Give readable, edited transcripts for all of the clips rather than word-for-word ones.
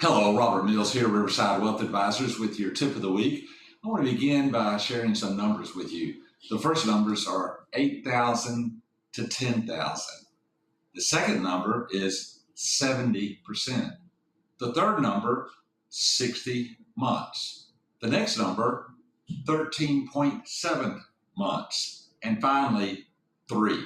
Hello, Robert Mills here, Riverside Wealth Advisors, with your tip of the week. I want to begin by sharing some numbers with you. The first numbers are 8,000 to 10,000. The second number is 70%. The third number, 60 months. The next number, 13.7 months. And finally, 3.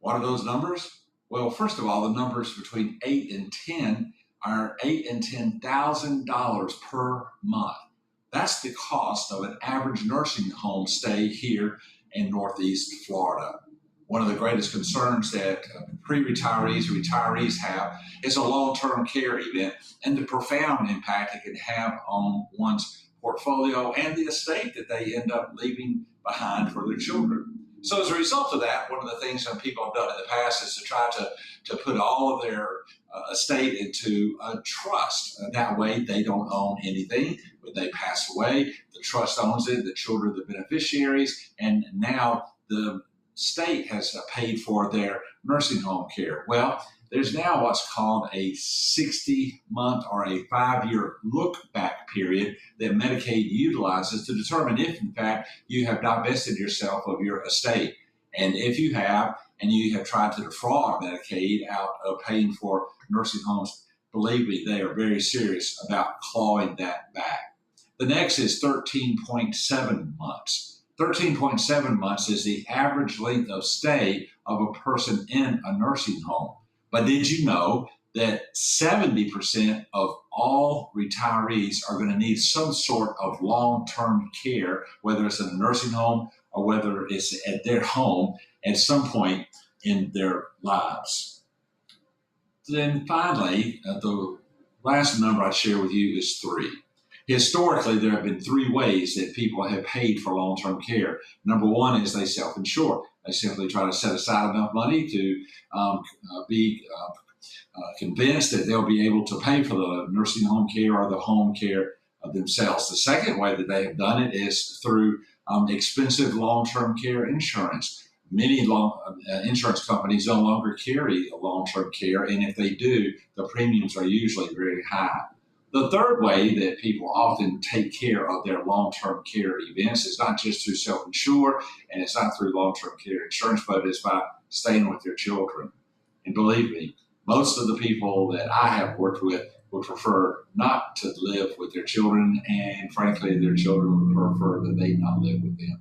What are those numbers? Well, first of all, the numbers between 8 and 10 are $8,000 and $10,000 per month. That's the cost of an average nursing home stay here in Northeast Florida. One of the greatest concerns that pre-retirees and retirees have is a long-term care event and the profound impact it can have on one's portfolio and the estate that they end up leaving behind for their children. So as a result of that, one of the things that people have done in the past is to try to put all of their estate into a trust. That way they don't own anything. When they pass away, the trust owns it, the children are the beneficiaries, and now the state has paid for their nursing home care. Well, there's now what's called a 60-month or a 5-year look-back period that Medicaid utilizes to determine if, in fact, you have divested yourself of your estate. And if you have, and you have tried to defraud Medicaid out of paying for nursing homes, believe me, they are very serious about clawing that back. The next is 13.7 months. 13.7 months is the average length of stay of a person in a nursing home. But did you know that 70% of all retirees are going to need some sort of long-term care, whether it's in a nursing home or whether it's at their home at some point in their lives? Then finally, the last number I'd share with you is 3. Historically, there have been 3 ways that people have paid for long-term care. Number 1 is they self-insure. They simply try to set aside enough money to be convinced that they'll be able to pay for the nursing home care or the home care themselves. The second way that they have done it is through expensive long-term care insurance. Many insurance companies no longer carry long-term care, and if they do, the premiums are usually very high. The third way that people often take care of their long-term care events is not just through self-insure, and it's not through long-term care insurance, but it's by staying with their children. And believe me, most of the people that I have worked with would prefer not to live with their children, and frankly, their children would prefer that they not live with them.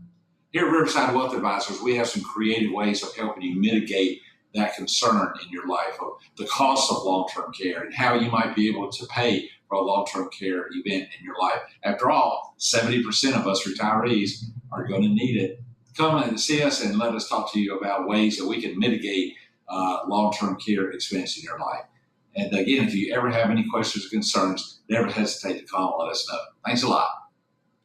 Here at Riverside Wealth Advisors, we have some creative ways of helping you mitigate that concern in your life of the cost of long-term care and how you might be able to pay for a long-term care event in your life. After all, 70% of us retirees are going to need it. Come and see us and let us talk to you about ways that we can mitigate long-term care expense in your life. And again, if you ever have any questions or concerns, never hesitate to call and let us know. Thanks a lot.